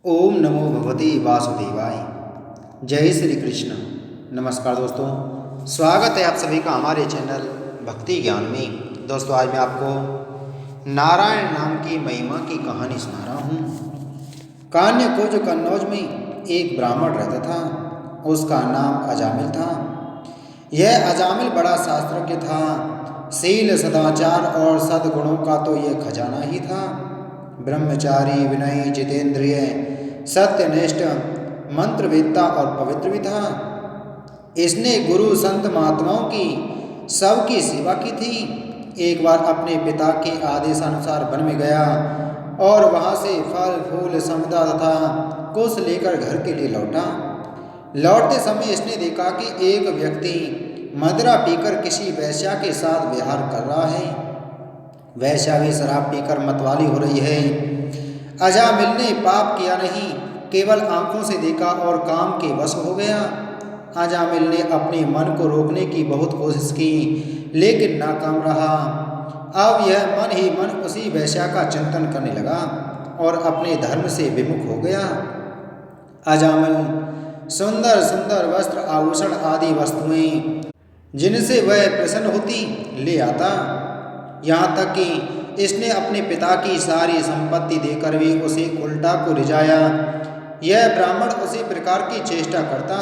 ओम नमो भगवते वासुदेवाय। जय श्री कृष्ण। नमस्कार दोस्तों, स्वागत है आप सभी का हमारे चैनल भक्ति ज्ञान में। दोस्तों, आज मैं आपको नारायण नाम की महिमा की कहानी सुना रहा हूँ। कान्य को जो कन्नौज में एक ब्राह्मण रहता था, उसका नाम अजामिल था। यह अजामिल बड़ा शास्त्रज्ञ था। शील, सदाचार और सद्गुणों का तो यह खजाना ही था। ब्रह्मचारी, विनयी, जितेंद्रिय, सत्यनिष्ठ, मंत्रवेत्ता और पवित्र भी था। इसने गुरु संत महात्माओं की सबकी सेवा की थी। एक बार अपने पिता के आदेशानुसार वन में गया और वहां से फल फूल समिधा तथा कुश लेकर घर के लिए लौटा। लौटते समय इसने देखा कि एक व्यक्ति मदिरा पीकर किसी वैश्या के साथ विहार कर रहा है। वैश्या भी शराब पीकर मतवाली हो रही है। अजामिल ने पाप किया नहीं, केवल आंखों से देखा और काम के वश हो गया। अजामिल ने अपने मन को रोकने की बहुत कोशिश की, लेकिन नाकाम रहा। अब यह मन ही मन उसी वैश्या का चिंतन करने लगा और अपने धर्म से विमुख हो गया। अजामिल सुंदर सुंदर वस्त्र, आभूषण आदि वस्तुएं जिनसे वह प्रसन्न होती ले आता। यहाँ तक कि इसने अपने पिता की सारी संपत्ति देकर भी उसे उल्टा को रिझाया। यह ब्राह्मण उसी प्रकार की चेष्टा करता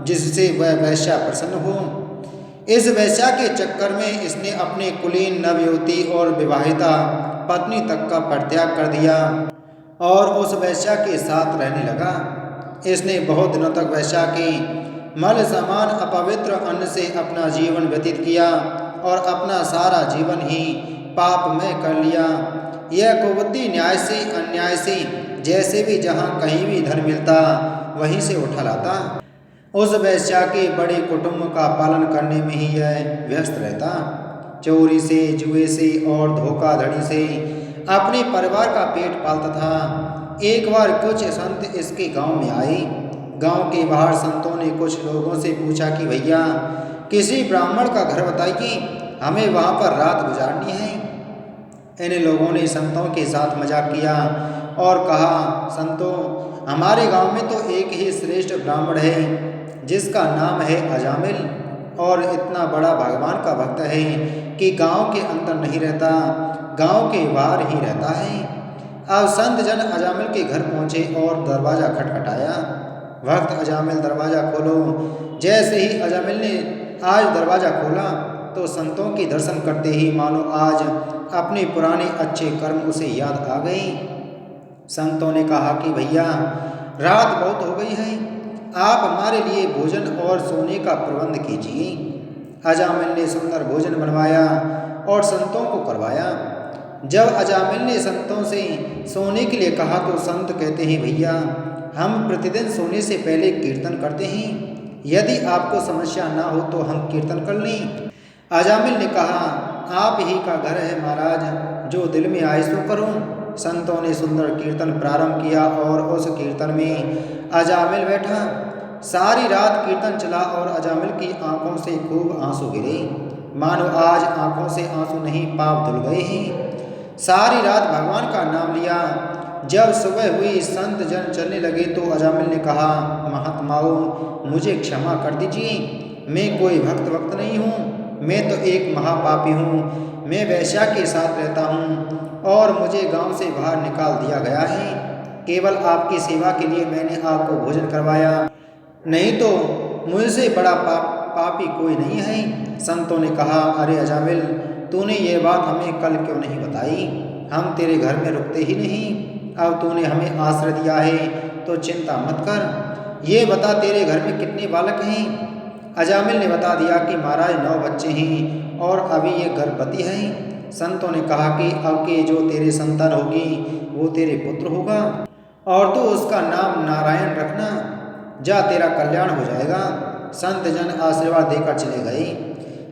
जिससे वह वैश्या प्रसन्न हो। इस वैश्या के चक्कर में इसने अपने कुलीन नवयुवती और विवाहिता पत्नी तक का परित्याग कर दिया और उस वैश्या के साथ रहने लगा। इसने बहुत दिनों तक वैश्या के मल समान अपवित्र अन्न से अपना जीवन व्यतीत किया और अपना सारा जीवन ही पापमय कर लिया। यह कुबुद्धि न्याय से अन्याय से जैसे भी जहाँ कहीं भी धन मिलता वहीं से उठा लाता। उस वैश्या के बड़े कुटुंब का पालन करने में ही यह व्यस्त रहता। चोरी से, जुए से और धोखाधड़ी से अपने परिवार का पेट पालता था। एक बार कुछ संत इसके गांव में आए। गांव के बाहर संतों ने कुछ लोगों से पूछा कि भैया, किसी ब्राह्मण का घर बताइए, हमें वहां पर रात गुजारनी है। इन लोगों ने संतों के साथ मजाक किया और कहा, संतों, हमारे गांव में तो एक ही श्रेष्ठ ब्राह्मण है जिसका नाम है अजामिल, और इतना बड़ा भगवान का भक्त है कि गांव के अंदर नहीं रहता, गांव के बाहर ही रहता है। अब संत जन अजामिल के घर पहुंचे और दरवाजा खटखटाया। भक्त, अजामिल दरवाजा खोलो। जैसे ही अजामिल ने आज दरवाजा खोला तो संतों के दर्शन करते ही मानो आज अपने पुराने अच्छे कर्म उसे याद आ गए। संतों ने कहा कि भैया, रात बहुत हो गई है, आप हमारे लिए भोजन और सोने का प्रबंध कीजिए। अजामिल ने सुंदर भोजन बनवाया और संतों को करवाया। जब अजामिल ने संतों से सोने के लिए कहा तो संत कहते हैं, भैया, हम प्रतिदिन सोने से पहले कीर्तन करते हैं, यदि आपको समस्या ना हो तो हम कीर्तन कर लें। अजामिल ने कहा, आप ही का घर है महाराज, जो दिल में आए सो करो। संतों ने सुंदर कीर्तन प्रारंभ किया और उस कीर्तन में अजामिल बैठा। सारी रात कीर्तन चला और अजामिल की आंखों से खूब आंसू गिरे, मानो आज आंखों से आंसू नहीं, पाप धुल गए हैं। सारी रात भगवान का नाम लिया। जब सुबह हुई, संत जन चलने लगे तो अजामिल ने कहा, महात्माओं, मुझे क्षमा कर दीजिए, मैं कोई भक्त नहीं हूँ, मैं तो एक महापापी हूँ। मैं वैश्या के साथ रहता हूँ और मुझे गांव से बाहर निकाल दिया गया है। केवल आपकी सेवा के लिए मैंने आपको भोजन करवाया, नहीं तो मुझसे बड़ा पापी कोई नहीं है। संतों ने कहा, अरे अजामिल, तूने ये बात हमें कल क्यों नहीं बताई? हम तेरे घर में रुकते ही नहीं। अब तूने हमें आश्रय दिया है तो चिंता मत कर। ये बता, तेरे घर में कितने बालक हैं? अजामिल ने बता दिया कि महाराज 9 बच्चे हैं और अभी ये गर्भवती है। संतों ने कहा कि अब के जो तेरे संतान होगी वो तेरे पुत्र होगा और तू उसका नाम नारायण रखना। जा, तेरा कल्याण हो जाएगा। संत जन आशीर्वाद देकर चले गए।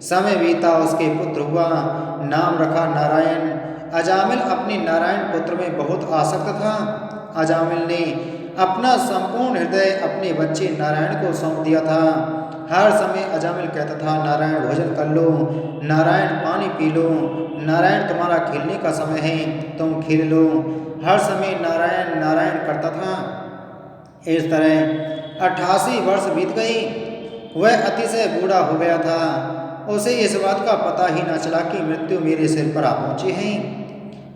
समय बीता, उसके पुत्र हुआ, नाम रखा नारायण। अजामिल अपने नारायण पुत्र में बहुत आसक्त था। अजामिल ने अपना संपूर्ण हृदय अपने बच्चे नारायण को सौंप दिया था। हर समय अजामिल कहता था, नारायण भोजन कर लो, नारायण पानी पी लो, नारायण तुम्हारा खेलने का समय है, तुम खेल लो। हर समय नारायण नारायण नारायण करता था। इस तरह 88 वर्ष बीत गई। वह अतिशय बूढ़ा हो गया था। उसे इस बात का पता ही न चला कि मृत्यु मेरे सिर पर आ पहुंची है।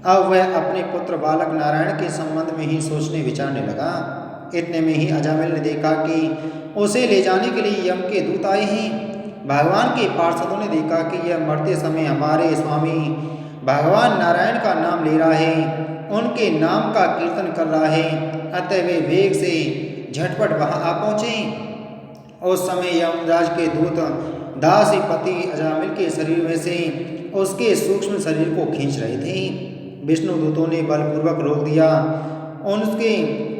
अब वह अपने पुत्र बालक नारायण के संबंध में ही सोचने विचारने लगा। इतने में ही अजामिल ने देखा कि उसे ले जाने के लिए यम के दूत आए हैं। भगवान के पार्षदों ने देखा कि यह मरते समय हमारे स्वामी भगवान नारायण का नाम ले रहा है, उनके नाम का कीर्तन कर रहा है। अतः वे वेग से झटपट वहां आ पहुंचे। उस समय यमराज के दूत दासीपति अजामिल के शरीर में से उसके सूक्ष्म शरीर को खींच रहे थे। विष्णु दूतों ने बलपूर्वक रोक दिया। उनके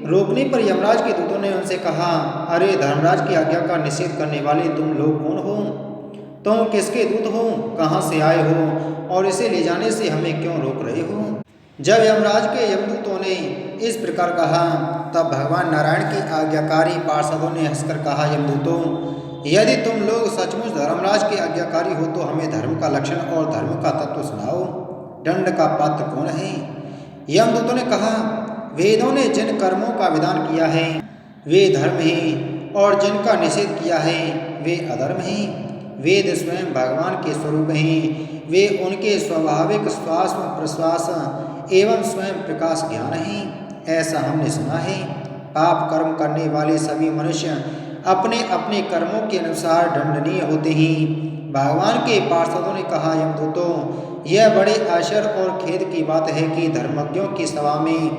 रोकने पर यमराज के दूतों ने उनसे कहा, अरे धर्मराज की आज्ञा का निषेध करने वाले तुम लोग कौन हो? तुम किसके दूत हो? कहाँ से आए हो? और इसे ले जाने से हमें क्यों रोक रहे हो? जब यमराज के यमदूतों ने इस प्रकार कहा, तब भगवान नारायण की आज्ञाकारी पार्षदों ने हंसकर कहा, यमदूतों, यदि तुम लोग सचमुच धर्मराज के आज्ञाकारी हो तो हमें धर्म का लक्षण और धर्म का तत्व सुनाओ। दंड का पात्र कौन है? यमदूतों ने कहा, वेदों ने जिन कर्मों का विधान किया है वे धर्म हैं, और जिनका निषेध किया है वे अधर्म हैं। वेद स्वयं भगवान के स्वरूप हैं। वे उनके स्वाभाविक श्वास प्रश्वास एवं स्वयं प्रकाश ज्ञान हैं, ऐसा हमने सुना है। पाप कर्म करने वाले सभी मनुष्य अपने अपने कर्मों के अनुसार दंडनीय होते हैं। भगवान के पार्षदों ने कहा, यमदूतों, यह बड़े आश्चर्य और खेद की बात है कि धर्मज्ञों की सभा में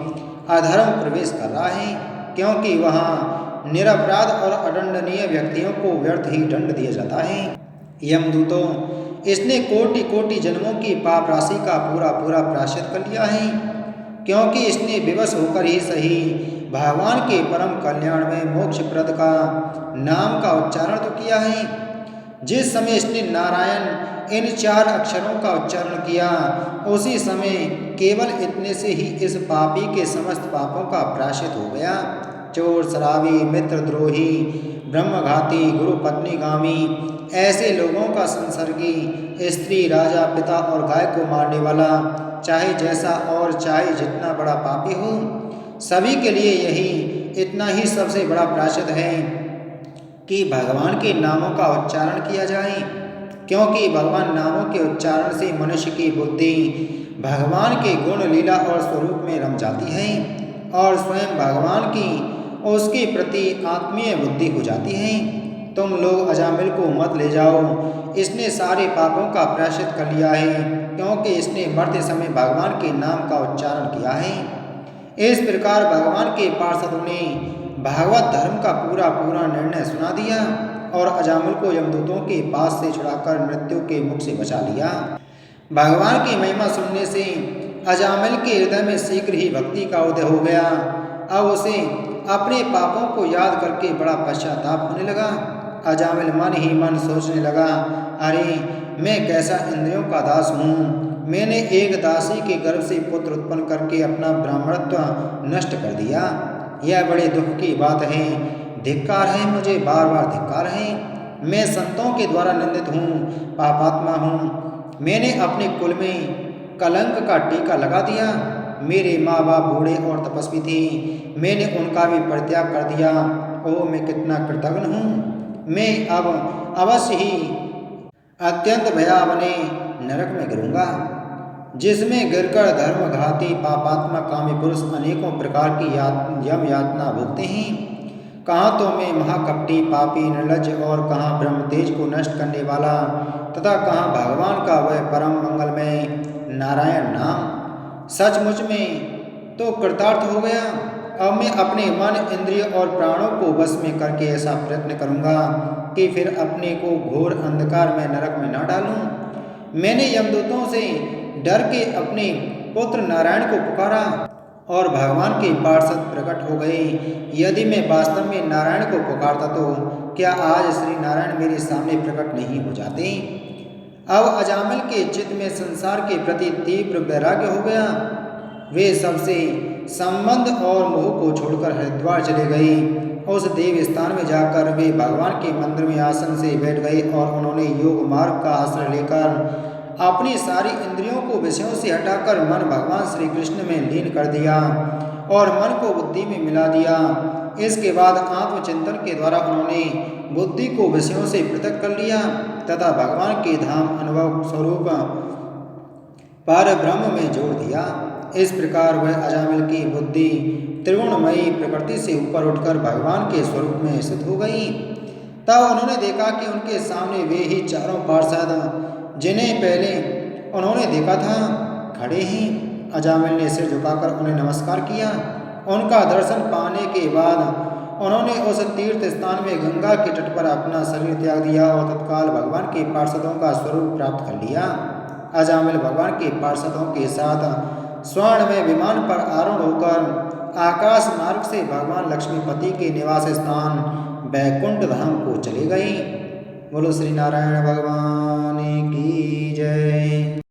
अधर्म प्रवेश कर रहा है, क्योंकि वहाँ निरपराध और अदंडनीय व्यक्तियों को व्यर्थ ही दंड दिया जाता है। यमदूतों, इसने कोटि कोटि जन्मों की पाप राशि का पूरा पूरा प्रायश्चित कर लिया है, क्योंकि इसने विवश होकर ही सही भगवान के परम कल्याण में मोक्षप्रद का नाम का उच्चारण तो किया है। जिस समय इसने नारायण इन 4 अक्षरों का उच्चारण किया, उसी समय केवल इतने से ही इस पापी के समस्त पापों का प्रायश्चित हो गया। चोर, शराबी, मित्रद्रोही, ब्रह्मघाती, गुरु पत्नीगामी, ऐसे लोगों का संसर्गी, स्त्री, राजा, पिता और गाय को मारने वाला, चाहे जैसा और चाहे जितना बड़ा पापी हो, सभी के लिए यही इतना ही सबसे बड़ा प्रायश्चित है कि भगवान के नामों का उच्चारण किया जाए, क्योंकि भगवान नामों के उच्चारण से मनुष्य की बुद्धि भगवान के गुण, लीला और स्वरूप में रम जाती है और स्वयं भगवान की उसके प्रति आत्मीय बुद्धि हो जाती है। तुम लोग अजामिल को मत ले जाओ, इसने सारे पापों का प्रायश्चित कर लिया है, क्योंकि इसने मरते समय भगवान के नाम का उच्चारण किया है। इस प्रकार भगवान के पार्षदों ने भागवत धर्म का पूरा पूरा निर्णय सुना दिया और अजामिल को यमदूतों के पास से छुड़ाकर मृत्यु के मुख से बचा लिया। भगवान की महिमा सुनने से अजामिल के हृदय में शीघ्र ही भक्ति का उदय हो गया। अब उसे अपने पापों को याद करके बड़ा पश्चाताप होने लगा। अजामिल मन ही मन सोचने लगा, अरे मैं कैसा इंद्रियों का दास हूँ। मैंने एक दासी के गर्भ से पुत्र उत्पन्न करके अपना ब्राह्मणत्व नष्ट कर दिया। यह बड़े दुख की बात है। धिक्कार है, मुझे बार बार धिक्कार है। मैं संतों के द्वारा निंदित हूँ, पापात्मा हूँ। मैंने अपने कुल में कलंक का टीका लगा दिया। मेरे माँ बाप बूढ़े और तपस्वी थे, मैंने उनका भी परित्याग कर दिया। ओह, मैं कितना कृतघ्न हूँ। मैं अब अवश्य ही अत्यंत भयावने नरक में गिरूंगा, जिसमें गिरकर धर्मघाती पापात्मा कामी पुरुष अनेकों प्रकार की यम यातना भोगते हैं। कहाँ तो मैं महाकपटी, पापी, निर्लज्ज और कहाँ ब्रह्म तेज को नष्ट करने वाला, तथा कहाँ भगवान का वह परम मंगलमय नारायण नाम। सचमुच में तो कृतार्थ हो गया। अब मैं अपने मन, इंद्रिय और प्राणों को वश में करके ऐसा प्रयत्न करूँगा कि फिर अपने को घोर अंधकार में नरक में न डालूं। मैंने यमदूतों से डर के अपने पुत्र नारायण को पुकारा और भगवान के पार्षद प्रकट हो गए। यदि मैं वास्तव में नारायण को पुकारता तो क्या आज श्री नारायण मेरे सामने प्रकट नहीं हो जाते। अब अजामिल के चित्त में संसार के प्रति तीव्र वैराग्य हो गया। वे सबसे संबंध और मोह को छोड़कर हरिद्वार चले गए। उस देव स्थान में जाकर वे भगवान के मंदिर में आसन से बैठ गए और उन्होंने योग मार्ग का आश्रय लेकर अपनी सारी इंद्रियों को विषयों से हटाकर मन भगवान श्री कृष्ण में लीन कर दिया और मन को बुद्धि में मिला दिया। इसके बाद आत्मचिंतन के द्वारा उन्होंने बुद्धि को विषयों से पृथक कर लिया तथा भगवान के धाम अनुभव स्वरूप पर ब्रह्म में जोड़ दिया। इस प्रकार वह अजामिल की बुद्धि त्रिगुणमयी प्रकृति से ऊपर उठकर भगवान के स्वरूप में स्थित हो गई। तब उन्होंने देखा कि उनके सामने वे ही चारों पार्षद जिन्हें पहले उन्होंने देखा था खड़े ही। अजामिल ने सिर झुकाकर उन्हें नमस्कार किया। उनका दर्शन पाने के बाद उन्होंने उस तीर्थ स्थान में गंगा के तट पर अपना शरीर त्याग दिया और तत्काल भगवान के पार्षदों का स्वरूप प्राप्त कर लिया। अजामिल भगवान के पार्षदों के साथ स्वर्ण में विमान पर आरूढ़ होकर आकाश मार्ग से भगवान लक्ष्मीपति के निवास स्थान बैकुंठ धाम को चले गई। बोलो श्री नारायण भगवान की जय।